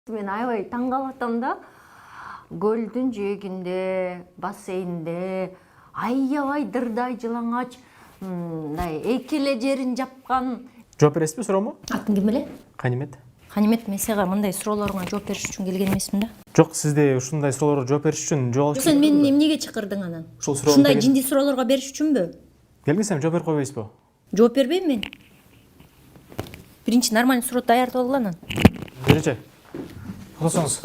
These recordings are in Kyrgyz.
Мен аябай таң калып атам да. Көлдүн жээгинде, бассейнде аябай дырдай жылаңач, мындай эки эле жерин жапкан. Жооп бересизби суроомо? Атын ким эле? Канимет. Канимет, мен сага мындай суроолоруңа жооп бериш үчүн келген эмесмин да. Жок, сизде ушундай суроолорго жооп бериш үчүн жок алыш. Сен мени эмнеге чакырдың анан? Ушул суроону Ушундай келген- жиндий суроолорго бериш үчүнбү? Келгенсем жооп берип койбойсузбу? Жооп бербейм мен. Биринчи нормальный суроо даярдап алгыла анан. Берече. Токтосоңуз.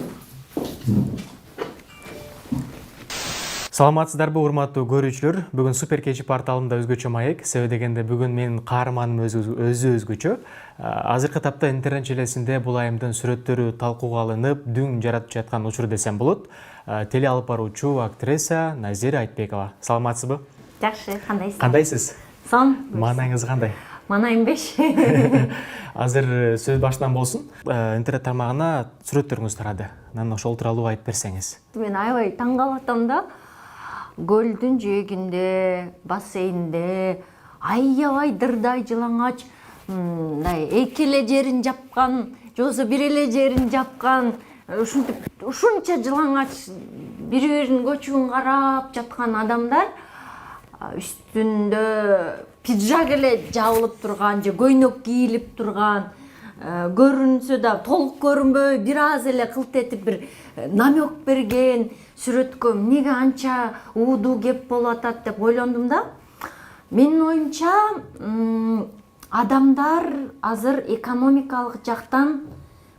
Саламатсыздарбы урматтуу көрүүчүлөр? Бүгүн Супер Кечи порталында өзгөчө маек. Себеби дегенде бүгүн менин каарманым өзү өзгөчө. Азыркы тапта интернет желесинде бул айымдын сүрөттөрү талкууга алынып, дүң жаратып жаткан учур десем болот. Теле алып баруучу актриса Назира Айтбекова. Саламатсызбы? Жакшы, кандайсыз? Кандайсыз? Сон. Маанайыңыз кандай? Манайым 5. Азыр сөз башынан болсун. Интернет тармагына сүрөттөрүңүз тарады. Анан ошол тууралуу айтып берсеңиз. Мен аябай таң калып атам да. Көлдүн жээгинде, бассейнде аябай дырдай жылаңач, мындай эки эле жерин жапкан, же болбосо бир эле жерин жапкан, ушунча жылаңач бири-биринин көчүгүн карап жаткан адамдар, үстүндө пиджак эле жабылып турган же көйнөк кийилип турган, көрүнсө да толук көрүнбөй, бир аз эле кылт этип бир намек берген сүрөткө эмнеге анча уудуу кеп болуп атат деп ойлондум да. Менин оюмча, адамдар азыр экономикалык жактан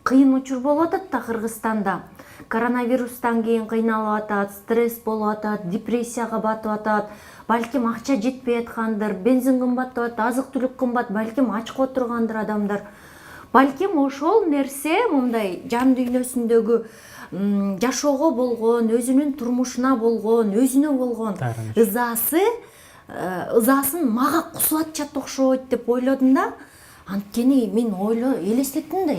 кыйын учур болуп атат да Кыргызстанда. Коронавирустан кийин кыйналып атат, стресс болуп атат, депрессияга батып атат. Балким акча жетпей аткандыр, бензин кымбаттап атат, азык-түлүк кымбат, балким ачка отургандыр адамдар. Балким ошол нерсе мындай жан дүйнөсүндөгү жашоого болгон, өзүнүн турмушуна болгон, өзүнө болгон ызасын мага кусулатчат окшойт деп ойлодум да. Анткени мен элестеттим да,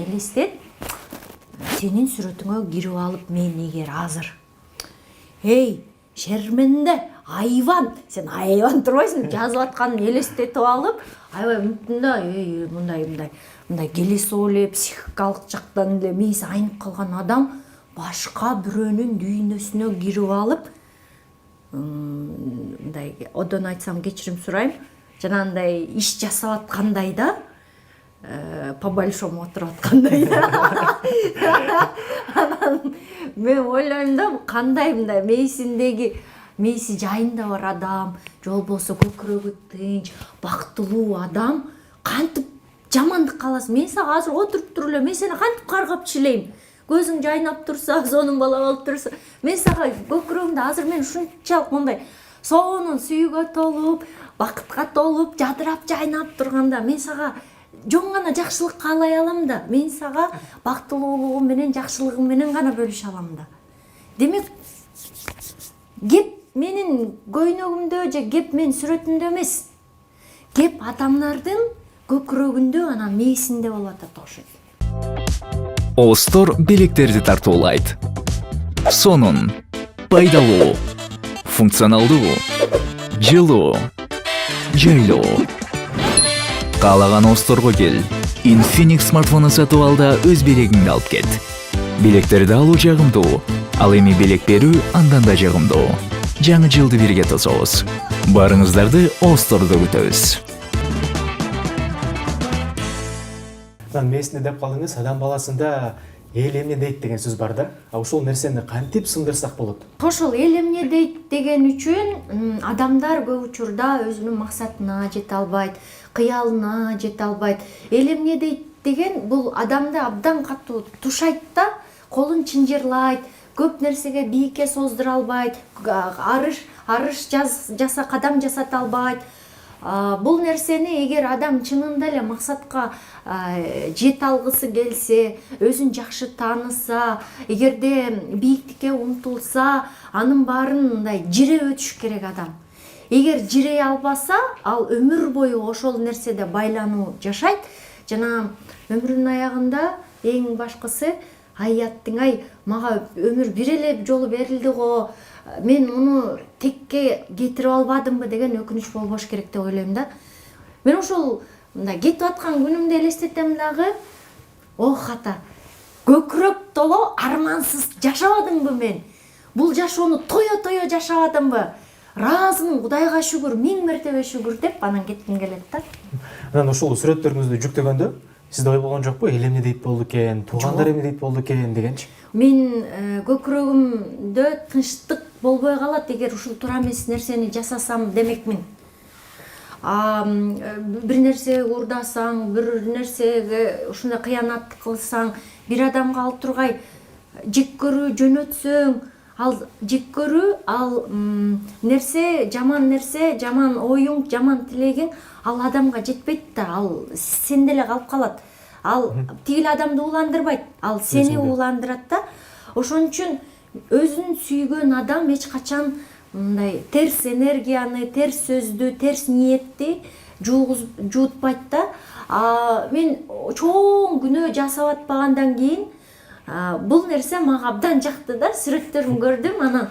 сенин сүрөтүңө кирип алып мен эгер азыр эй, шерменде айван, сен айван турбайсың, жазып атканын элестетип алып, аябай үмүттүн да, мындай келесоо эле психикалык жактан эле мээси айнып калган адам башка бирөөнүн дүйнөсүнө кирип алып, мындай одон айтсам кечирим сурайм, жанагындай иш жасап аткандай да, по большому отуруп аткандай да. Анан мен ойлойм да, кандай мындай мээси жайында бар адам, же болбосо көкүрөгү тынч, бактылуу адам кантип жамандык кааласын. Мен сага азыр отуруп туруп эле, мен сени кантип каргап чилейм? Көзүң жайнап турса, сонун бала болуп турса, мен сага көкүрөгүмдө азыр мен ушунчалык мындай сонун сүйүүгө толуп, бакытка толуп, жадырап жайнап турганда, мен сага жон гана жакшылык каалай алам да. Мен сага бактылуулугум менен, жакшылыгым менен гана бөлүшө алам да. Демек, кеп менин көйнөгүмдө же кеп менин сүрөтүмдө эмес. Кеп адамдардын көкүрөгүндө, анан мээсинде болуп атат окшойт. Остор белектерди тартуулайт. Сонун, пайдалуу, функционалдуу, жылуу, жайлуу. Каалаган Осторго кел. Infinix смартфону сатып ал да өз белегиңди алып кет. Белектерди алуу жагымдуу, ал эми белек берүү андан да жагымдуу. Жаңы жылды бирге тособуз. Барыңыздарды Остордо күтөбүз. Мээсинде деп калдыңыз, адам баласында эл эмне дейт деген сөз бар да. Ошол нерсени кантип сындырсак болот? Ошол эл эмне дейт деген үчүн адамдар көп учурда өзүнүн максатына жете албайт, кыялына жете албайт. Эл эмне дейт деген бул адамды абдан катуу тушайт да, колун чынжырлайт, көп нерсеге бийикке создура албайт, арыш жаса кадам жасата албайт. Бул нерсени эгер адам чынында эле максатка жете алгысы келсе, өзүн жакшы тааныса, эгерде бийиктикке умтулса, анын баарын мындай жиреп өтүш керек адам. Эгер жирей албаса, ал өмүр бою ошол нерседе байлануу жашайт. Жана өмүрүнүн аягында эң башкысы ай, мага өмүр бир эле жолу берилди го, мен муну текке кетирип албадымбы деген өкүнүч болбош керек деп ойлойм да. Мен ошол мындай кетип аткан күнүмдү элестетем дагы, ох ата, көкүрөк толо армансыз жашабадымбы мен? Бул жашоону тое жашабадымбы? Ыраазымын, Кудайга шүгүр, 1000 мертебе шүгүр деп анан кетким келет да. Анан ошол сүрөттөрүңүздү жүктөгөндө сизде ой болгон жокпу? Эл эмне дейт болду экен, туугандар эмне дейт болду экен дегенчи? Мен көкүрөгүмдө тынчтык болбой калат эгер ушул туура эмес нерсени жасасам демекмин. Бир нерсе уурдасаң, бир нерсеге ушундай кыянат кылсаң, бир адамга ал тургай жек көрүү жөнөтсөң, ал жек көрүү, ал нерсе, жаман оюң, жаман тилегиң ал адамга жетпейт да, ал сенде эле калып калат. Ал тигил адамды уландырбайт, ал сени уландырат да. Ошон үчүн өзүн сүйгөн адам эч качан мындай терс энергияны, терс сөздү, терс ниетти жуутпайт да. Мен чоң күнөө жасап атпагандан кийин бул нерсе мага абдан жакты да. Сүрөттөрүн көрдүм, анан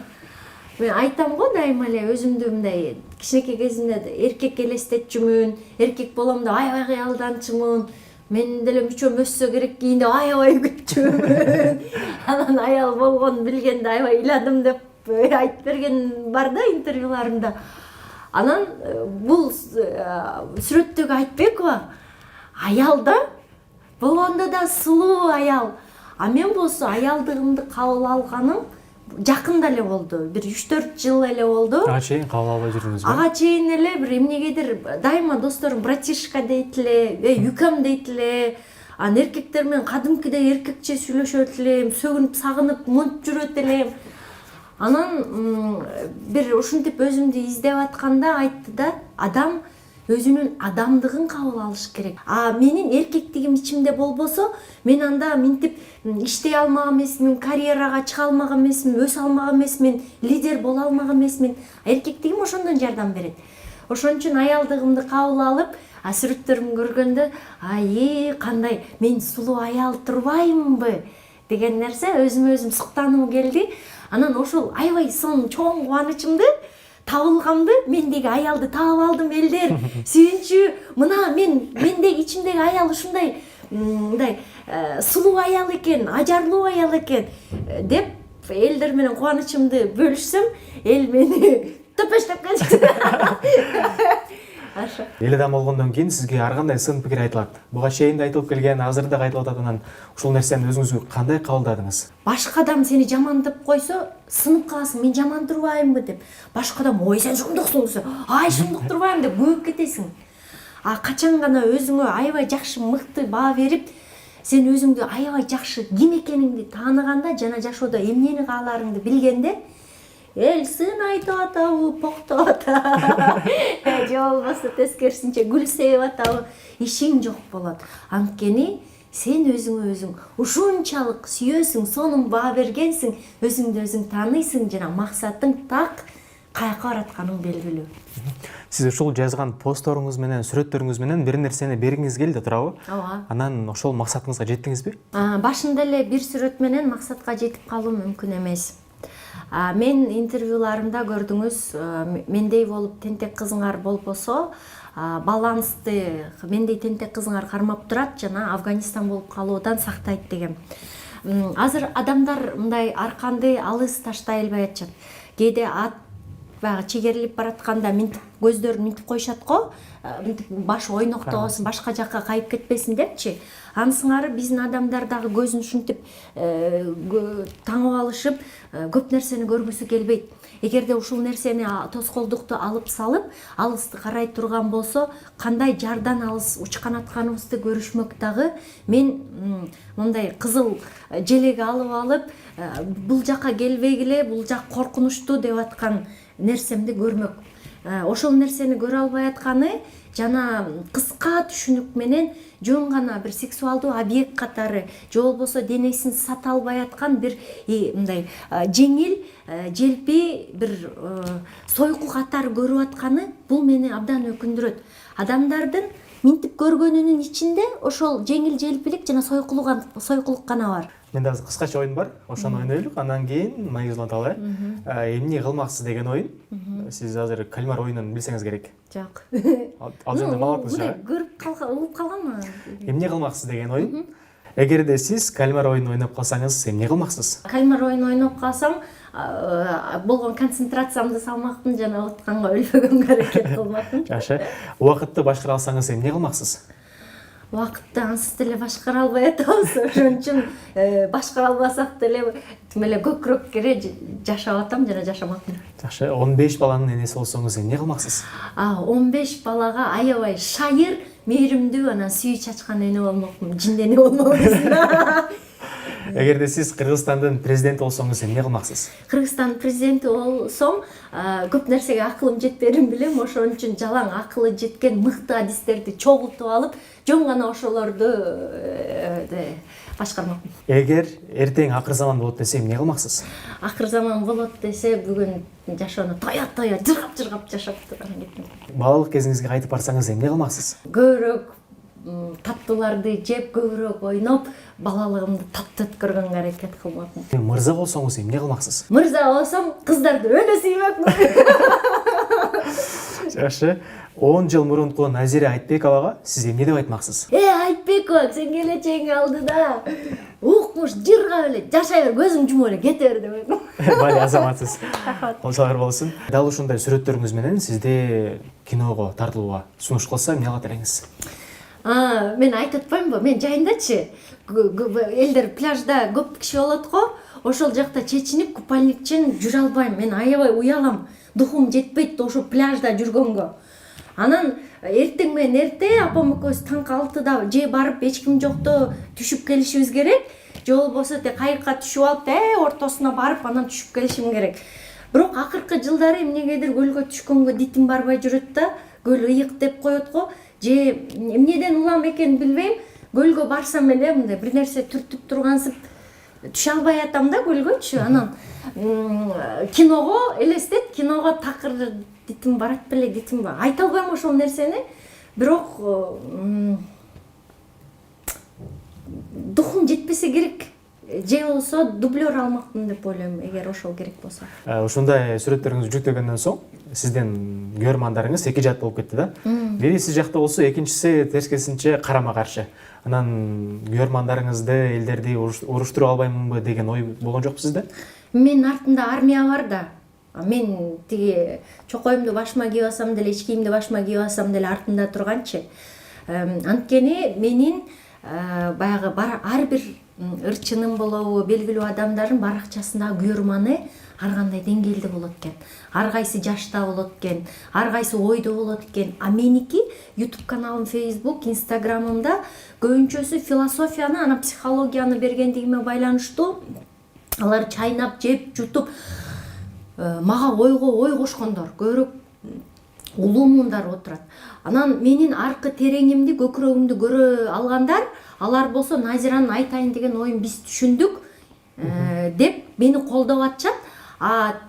мен айтам го дайыма эле өзүмдү мындай кичинекей кезимде эркек элестетчүмүн, эркек болом деп аябай кыялданчумун. Мен деле мүчөм өссө керек кийин деп аябай күтчүмүн. Анан аял болгон билгенде аябай ыйладым деп айтып берген бар да интервьюларымда. Анан бул сүрөттөгү Айтбекова аял да, болгондо да сулуу аял. Мен болсо аялдыгымды кабыл алганым жакында эле болду. Бир 3-4 жыл эле болду. Ага чейин кабыл албай жүрдүңүзбү? Ага чейин эле бир эмнегедир дайыма досторум братишка дейт эле, юкам дейт эле. Анан эркектер менен кадимкидей эркекче сүйлөшөт элем, сөгүнүп, сагынып, мынтип жүрөт элем. Анан бир ушинтип өзүмдү издеп атканда айтты да, адам өзүнүн адамдыгын кабыл алыш керек. Менин эркектигим ичимде болбосо, мен анда минтип иштей алмаган эмесмин, карьерага чыга алмаган эмесмин, өсө алмаган эмесмин, лидер боло алмаган эмесмин. Эркектигим ошондон жардам берет. Ошон үчүн аялдыгымды кабыл алып, сүрөттөрүмдү көргөндө, кандай мен сулуу аял турбаймынбы деген нерсе өзүмө өзүм суктануу келди. Анан ошол аябай сонун чоң кубанычымды, табылгамды, мендеги аялды таап алдым элдер. Сүйүнчү, мына мендеги ичимдеги аял ушундай мындай сулуу аял экен, ажарлуу аял экен деп элдер менен кубанычымды бөлүшсөм, эл мени төпөштөп кетти. Эл адам болгондон кийин сизге ар кандай сын пикир айтылат. Буга чейин да айтылып келген, азыр да айтылып атат. Анан ушул нерсени өзүңүз кандай кабылдадыңыз? Башка адам сени жаман деп койсо, сынып каласың, мен жаман турбаймынбы деп. Башка адам, ой сен шундуксуң десе, шундук турбайм деп күйүп кетесиң. Качан гана өзүңө аябай жакшы, мыкты баа берип, сен өзүңдү аябай жакшы ким экениңди тааныганда жана жашоодо эмнени кааларыңды билгенде, эл сын айтып атабы, поктоп атабы, же болбосо тескерисинче гүл себип атабы, ишиң жок болот. Анткени сен өзүңө өзүң ушунчалык сүйөсүң, сонун баа бергенсиң, өзүңдү өзүң тааныйсың жана максатың так каяка баратканың белгилүү. Сиз ушул жазган постторуңуз менен, сүрөттөрүңүз менен бир нерсени бергиңиз келди, туурабы? Ооба. Анан ошол максатыңызга жеттиңизби? Башында эле бир сүрөт менен максатка жетип калуу мүмкүн эмес. Мен интервьюларымда көрдүңүз, мендей болуп тентек кызыңар болбосо, балансты мендей тентек кызыңар кармап турат жана Афганистан болуп калуудан сактайт деген. Азыр адамдар мындай арканды алыс таштай албай атышат. Кээде ат баягы чегерилип баратканда минтип көздөрүн минтип коюшат го, минтип баш ойноктобосун, башка жакка кайып кетпесин депчи. Анысыңары биздин адамдар дагы көзүн ушинтип таңып алышып, көп нерсени көргүсү келбейт. Эгерде ушул нерсени тоскоолдукту алып салып, алысты карай турган болсо, кандай жардан алыс учкан атканыбызды көрүшмөк дагы. Мен мындай кызыл желеги алып, бул жакка келбегиле, бул жак коркунучтуу деп аткан нерсемди көрмөк. Ошол нерсени көрө албай атканы жана кыска түшүнүк менен жөн гана бир сексуалдуу объект катары, же болбосо денесин сата албай аткан бир мындай жеңил, желпи бир сойку катары көрүп атканы бул мени абдан өкүндүрөт. Адамдардын минтип көргөнүнүн ичинде ошол жеңил желпилик жана сойкулук гана бар. Менде азыр кыскача оюн бар, ошону ойнойлук, андан кийин маек уланталы. Эмне кылмаксыз деген оюн. Сиз азыр кальмар оюнун билсеңиз керек. Жок. Ал жөнүндө маалыматыңыз жок. Көрүп калган, угуп калганмы? Эмне кылмаксыз деген оюн. Эгерде сиз кальмар оюнун ойноп калсаңыз эмне кылмаксыз? Кальмар ойunu ойноп калсам, болгон концентрациямды салмакмын, жана утканга өлбөгөнгө аракет кылмакмын. Жакшы. Убакытты башкара алсаңыз эмне кылмаксыз? Убакытты ансыз деле башкара албай атабыз. Ошон үчүн башкара албасак деле тим эле көкүрөк кере жашап атам жана жашамакмын. Жакшы. 15 баланын энеси болсоңуз эмне кылмаксыз? 15 балага аябай шайыр, мээримдүү, анан сүйүү чачкан эне болмокмун, жиндене болмокмун. Эгерде сиз Кыргызстандын президенти болсоңуз эмне кылмаксыз? Кыргызстан президенти болсом, көп нерсеге акылым жетперин билем, ошон үчүн жалаң акылы жеткен мыкты адистерди чогултуп алып, жөн гана ошолорду башкармакмын. Эгер эртең акыр заман болот десе эмне кылмаксыз? Акыр заман болот десе, бүгүн жашоону тоя жыргап жашап турган кетем. Балалык кезиңизге кайтып барсаңыз эмне кылмаксыз? Көбүрөөк таттууларды жеп, көбүрөөк ойноп, балалыгымды таттуу өткөргөнгө аракет кылмакмын. Мырза болсоңуз эмне кылмаксыз? Мырза болсом, кыздарды өлө сүймөкмүн. Жакшы. 10 жыл мурунку Назира Айтбековага сиз эмне деп айтмаксыз? Айтбекова, сен келечегиң алдыда. Укмуш, жырга эле, жашай бер, көзүң жумуп эле кете бер деп айтам. Бали азаматсыз. Колчолор болсун. Дал ушундай сүрөттөрүңүз менен сизди киного тартылууга сунуш кылса эмне кылат элеңиз? Мен айтып атпаймынбы? Мен жайындачы. Элдер пляжда көп киши болот го. Ошол жакта чечинип, купальникчен жүрө албайм. Мен аябай уялам. Духум жетпейт ошо пляжда жүргөнгө. Анан эртең менен эрте апам экөөбүз таңкы 6-да же барып эч ким жокто түшүп келишибиз керек. Же болбосо кайыкка түшүп алып, ортосуна барып анан түшүп келишим керек. Бирок акыркы жылдары эмнегедир көлгө түшкөнгө дитим барбай жүрөт да, көл ыйык деп коет го. Же эмнеден улам экенин билбейм. Көлгө барсам эле мындай бир нерсе түртүп тургансып түшө албай атам да көлгөчү. Анан киного элестет, киного такыр дитим барат беле, дитим бар. Айта албайм ошол нерсени. Бирок духум жетпесе керек. Же болсо дублер алмакмын деп ойлойм, эгер ошол керек болсо. Ушундай сүрөттөрүңүздү жүктөгөндөн соң сиздин көрөрмандарыңыз эки жат болуп кетти да. Бири сиз жакта болсо, экинчиси терскесинче карама каршы. Анан көрөрмандарыңызды, элдерди уруштуруп албаймынбы деген ой болгон жокпу сизде? Менин артымда армия бар да. Мен тиги чокоюмду башыма кийип алсам деле, эч кийимди башыма кийип алсам деле артымда турганчы. Анткени менин баягы ар бир ырчынын болобу, белгилүү адамдардын баракчасындагы көрөрманы ар кандай деңгээлде болот экен. Ар кайсы жашта болот экен, ар кайсы ойдо болот экен. А меники YouTube каналым, Facebook, Instagramымда көбүнчөсү философияны, ана психологияны бергендигиме байланыштуу. Алар чайнап, жеп, жутуп мага ой кошкондор, көбүрөөк улуумундар отурат. Анан менин аркы тереңимди, көкүрөгүмдү көрө алгандар, алар болсо Назиранын айтайын деген оюн биз түшүндүк деп мени колдоп атышат.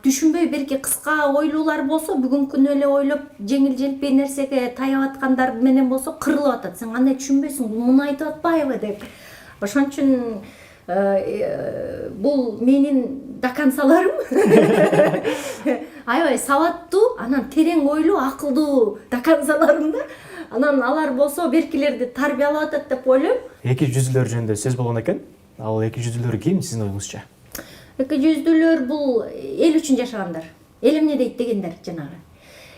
Түшүнбөй берки кыска ойлуулар болсо, бүгүнкү күнү эле ойлоп жеңил-желпий нерсеге таяп аткандар менен болсо кырылып атат. Сен кандай түшүнбөйсүң, бул муну айтып атпайбы деп. Ошон үчүн бул менин дакансаларым. Аябай сабаттуу, анан терең ойлуу, акылдуу дакансаларым да. Анан алар болсо беркилерди тарбиялап атат деп ойлойм. Эки жүздүүлөр жөнүндө сөз болгон экен. Ал эки жүздүүлөр ким сиздин оюңузча? Эки жүздүүлөр бул эл үчүн жашагандар. Эл эмне дейт дегендер жанагы.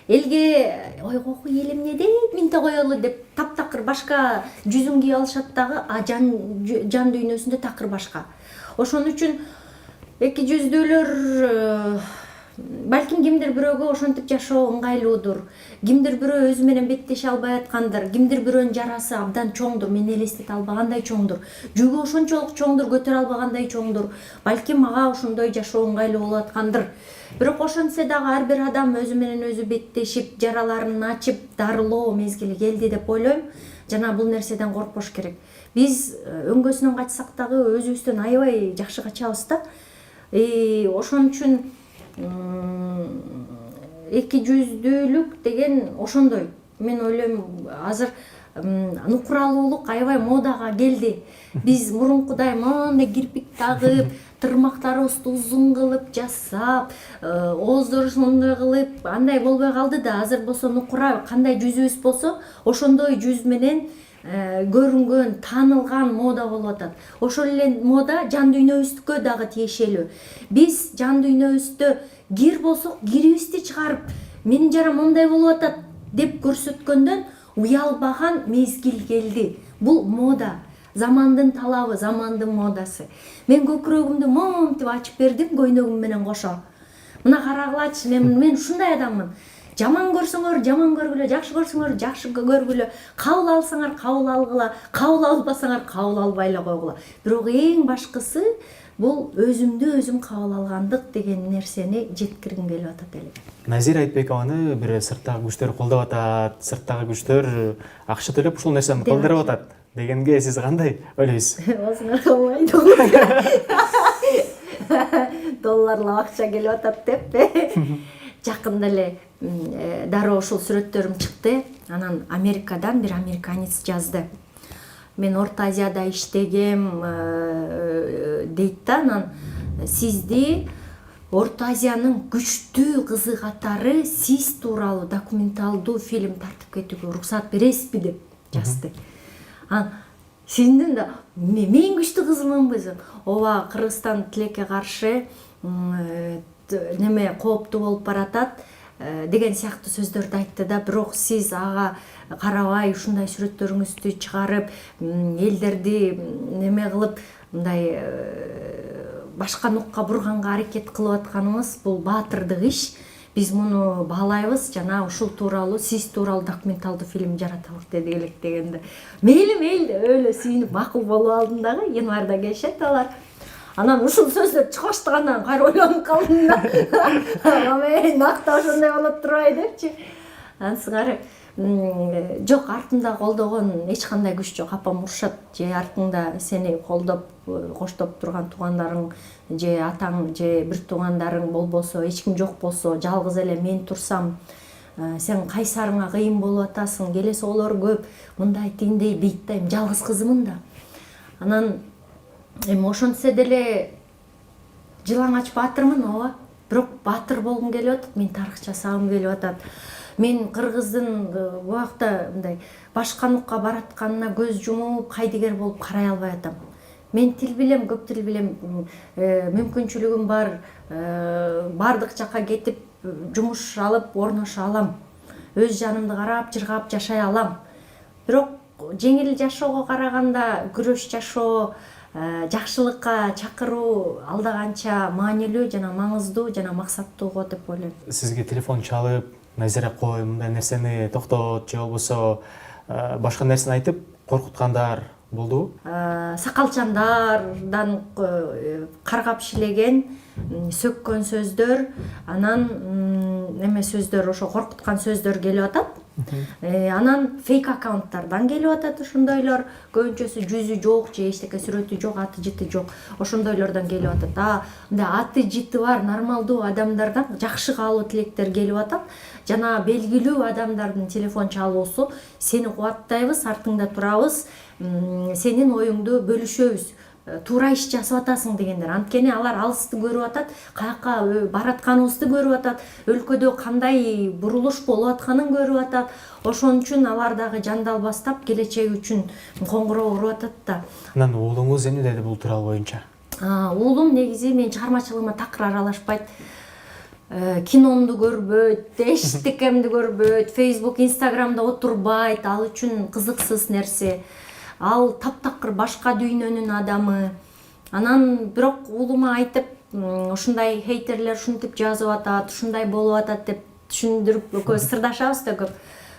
Элге ойго эл эмне дейт, минте коелу деп таптакыр башка жүзүн кийип алышат дагы, жан дүйнөсүндө такыр башка. Ошон үчүн эки жүздүүлөр балким кимдир бирөөгө ошентип жашоо ыңгайлуудур. Кимдир бирөө өзү менен беттеше албай аткандыр. Кимдир бирөөнүн жарасы абдан чоңдур, мени элестете албагандай чоңдур. Жүгү ошончолук чоңдур, көтөрө албагандай чоңдур. Балким мага ошондой жашоо ыңгайлуу болуп аткандыр. Бирок ошентсе дагы ар бир адам өзү менен өзү беттешип, жараларын ачып, дарылоо мезгили келди деп ойлойм. Жана бул нерседен коркпош керек. Биз өңгөсүнөн качсак дагы өзүбүздөн аябай жакшы качабыз да. Ошон үчүн эки жүздүүлүк деген ошондой. Мен ойлойм, азыр нукуралуулук аябай модага келди. Биз мурункудай мындай кирпик тагып, тырмактарыбызды узун кылып жасап, ооздорушундай кылып, андай болбой калды да. Азыр болсо нукура кандай жүзүбүз болсо, ошондой жүз менен көрүнгөн, таанылган мода болуп атат. Ошол эле мода жан дүйнөбүзгө дагы тиешелүү. Биз жан дүйнөбүздө кир болсок, кирибизди чыгарып, менин жарам мондай болуп атат деп көрсөткөндөн уялбаган мезгил келди. Бул мода, замандын талабы, замандын модасы. Мен көкүрөгүмдү момнтип ачып бердим көйнөгүм менен кошо. Мына карагылачы, мен ушундай адаммын. Жаман көрсөңөр жаман көргүлө, жакшы көрсөңөр жакшы көргүлө, кабыл алсаңар кабыл алгыла, кабыл албасаңар кабыл албай эле койгула. Бирок эң башкысы бул өзүмдү өзүм кабыл алгандык деген нерсени жеткиргим келип атат эле. Назира Айтбекованы бир сырттагы күчтөр колдоп атат, сырттагы күчтөр акча төлөп ушул нерсени кылдырып атат дегенге сиз кандай ойлойсуз? Озуңар калбайт. Долларлап акча келип атат деп. Жакында эле дароо ушул сүрөттөрүм чыкты. Анан Америкадан бир американец жазды. Мен Орто Азияда иштегем дейт да, анан сизди Орто Азиянын күчтүү кызы катары сиз тууралуу документалдуу фильм тартып кетүүгө уруксат бересизби деп жазды. Сиздин да мен күчтүү кызмынбы? Ооба, Кыргызстан тилекке каршы неме кооптуу болуп баратат деген сыяктуу сөздөрдү айтты да. Бирок сиз ага карабай ушундай сүрөттөрүңүздү чыгарып, элдерди неме кылып, мындай башка нукка бурганга аракет кылып атканыңыз бул баатырдык иш. Биз муну баалайбыз, жана ушул тууралуу, сиз тууралуу документалдуу фильм жараталык деди элек дегенде. Мейли өлө сүйүнүп макул болуп алдым дагы. Январда келишет алар. Анан ушул сөздөр чыга баштагандан кайра ойлонуп калдым да. Накта ошондой болуп турбай депчи. Ансыгары жок, артымда колдогон эч кандай күч жок. Апам урушат, же артыңда сени колдоп, коштоп турган туугандарың, же атаң, же бир туугандарың болбосо, эч ким жок болсо, жалгыз эле мен турсам, сен кайсарыңа кыйын болуп атасың, келес олор көп, мындай тиндей дейт да. Эми жалгыз кызымын да. Анан эми ошентсе деле жылаңач баатырмын, ооба. Бирок баатыр болгум келип атат, мен тарых жасагым келип атат. Мен кыргыздын буякта мындай башка нукка баратканына көз жумуп, кайдыгер болуп карай албай атам. Мен тил билем, көп тил билем, мүмкүнчүлүгүм бар, бардык жака кетип, жумуш алып, орношу алам. Өз жанымды карап, жыргап жашай алам. Бирок жеңил жашоого караганда күрөш жашоо, жакшылыкка чакыруу алда канча маанилүү жана маңыздуу жана максаттуу го деп ойлойм. Сизге телефон чалып, Назира кой, мындай нерсени токтот, же болбосо башка нерсени айтып коркуткандар болдубу? Сакалчандардан каргап шилеген, сөккөн сөздөр, анан неме сөздөр, ошо коркуткан сөздөр келип атат. Анан фейк аккаунттардан келип атат ошондойлор, көбүнчөсү жүзү жок, же эчтеке сүрөтү жок, аты жыты жок, ошондойлордон келип атат. Мындай аты жыты бар нормалдуу адамдардан жакшы каалоо тилектер келип атат. Жана белгилүү адамдардын телефон чалуусу, сени кубаттайбыз, артыңда турабыз, сенин оюңду бөлүшөбүз, туура иш жасап атасың дегендер. Анткени алар алысты көрүп атат, каяка баратканыбызды көрүп атат, өлкөдө кандай бурулуш болуп атканын көрүп атат. Ошон үчүн алар дагы жандалбастап келечеги үчүн коңгуроо уруп атат да. Анан уулуңуз эмне деди бул туурал боюнча? Уулум негизи менин чыгармачылыгыма такыр аралашпайт. Киномду көрбөйт, эчтекемди көрбөйт, Facebook, Instagramда отурбайт, ал үчүн кызыксыз нерсе. Ал таптакыр башка дүйнөнүн адамы. Анан бирок уулума айтып, ушундай хейтерлер ушинтип жазып атат, ушундай болуп атат деп түшүндүрүп, экөөбүз сырдашабыз да көп.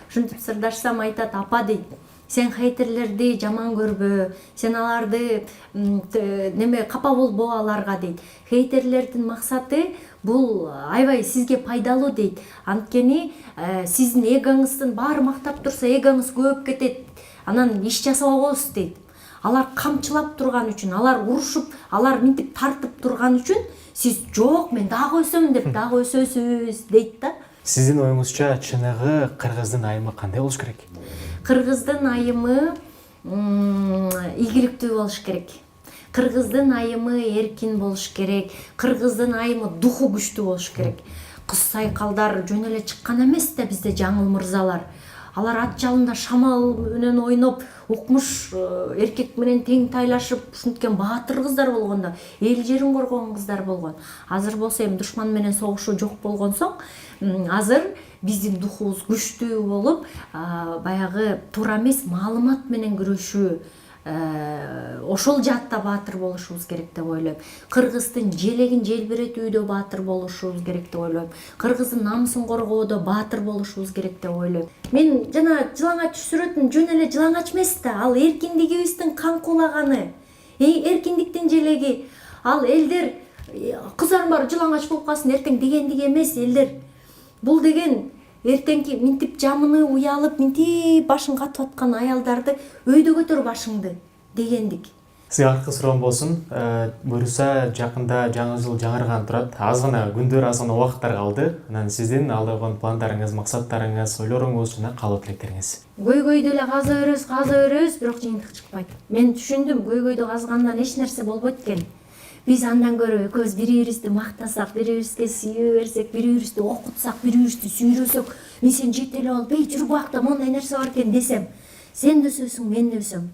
Ушинтип сырдашсам айтат, апа дейт, сен хейтерлерди жаман көрбө, сен аларды неме капа болбо аларга дейт. Хейтерлердин максаты бул аябай сизге пайдалуу дейт. Анткени сиздин эгоңуздун баары мактап турса, эгоңуз көбөп кетет. Анан иш жасабабыз дейт. Алар камчылап турган үчүн, алар урушуп, алар минтип тартып турган үчүн сиз жок, мен дагы өсөм деп дагы өсөсүз дейт да. Сиздин оюңузча чыныгы кыргыздын айымы кандай болуш керек? Кыргыздын айымы ийгиликтүү болуш керек. Кыргыздын айымы эркин болуш керек. Кыргыздын айымы духу күчтүү болуш керек. Кыз сайкалдар жөн эле чыккан эмес да бизде жаңыл мырзалар. алар ат жалында шамал менен ойноп укмуш эркек менен тең тайлашып ушинткен баатыр кыздар болгон да, эл жерин коргогон кыздар болгон. Азыр болсо эми душман менен согушуу жок болгон соң, азыр биздин духубуз күчтүү болуп, баягы туура эмес маалымат менен күрөшүү, ошол жаатта баатыр болушубуз керек деп ойлойм. Кыргыздын желегин желбиретүүдө баатыр болушубуз керек деп ойлойм. Кыргыздын намысын коргоодо баатыр болушубуз керек деп ойлойм. Мен жана жылаңач сүрөтүн жөн эле жылаңач эмес да, ал эркиндигибиздин кан кулаганы, эркиндиктин желеги. Ал элдер кыздардын баары жылаңач болуп калсын эртең дегендиги эмес элдер. Бул деген эртеңки минтип жамыны уялып, минтип башын катып аткан аялдарды өйдө көтөр башыңды дегендик. Сизге аркы суроом болсун. Буюрса жакында жаңы жыл жаңырган турат. Аз гана күндөр, аз гана убакыттар калды. Анан сиздин алда койгон пландарыңыз, максаттарыңыз, ойлоруңуз жана каалоо тилектериңиз. Көйгөйдү эле каза беребиз, бирок жыйынтык чыкпайт. Мен түшүндүм, көйгөйдү казгандан эч нерсе болбойт экен. Биз андан көрө экөөбүз бири-бирибизди мактасак, бири-бирибизге сүйүү берсек, бири-бирибизди окутсак, бири-бирибизди сүйрөсөк, мен сени жете эле алып, жүрүп бакта моундай нерсе бар экен десем, сен да өсөсүң, мен да өсөм.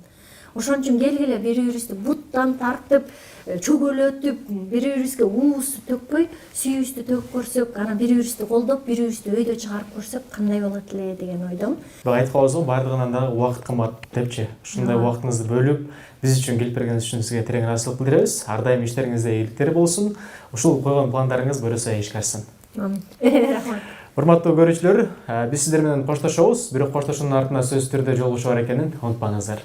Ошон үчүн келгиле бири-бирибизди буттан тартып, чөгөлөтүп, бири-бирибизге уубузду төкпөй, сүйүүбүздү төгүп көрсөк, анан бири-бирибизди колдоп, бири-бирибизди өйдө чыгарып көрсөк, кандай болот эле деген ойдом. Айтып калабыз го, бардыгынан да убакыт кымбат депчи. Ушундай убактыңызды бөлүп, биз үчүн келип бергениңиз үчүн сизге терең ыраазычылык билдиребиз. Ар дайым иштериңизде ийгиликтер болсун. Ушул койгон пландарыңыз буюрса ишке ашсын. Рахмат. Урматтуу көрүүчүлөр, биз сиздер менен коштошобуз. Бирок коштошуунун артында сөзсүз түрдө жолугушуу бар экенин унутпаңыздар.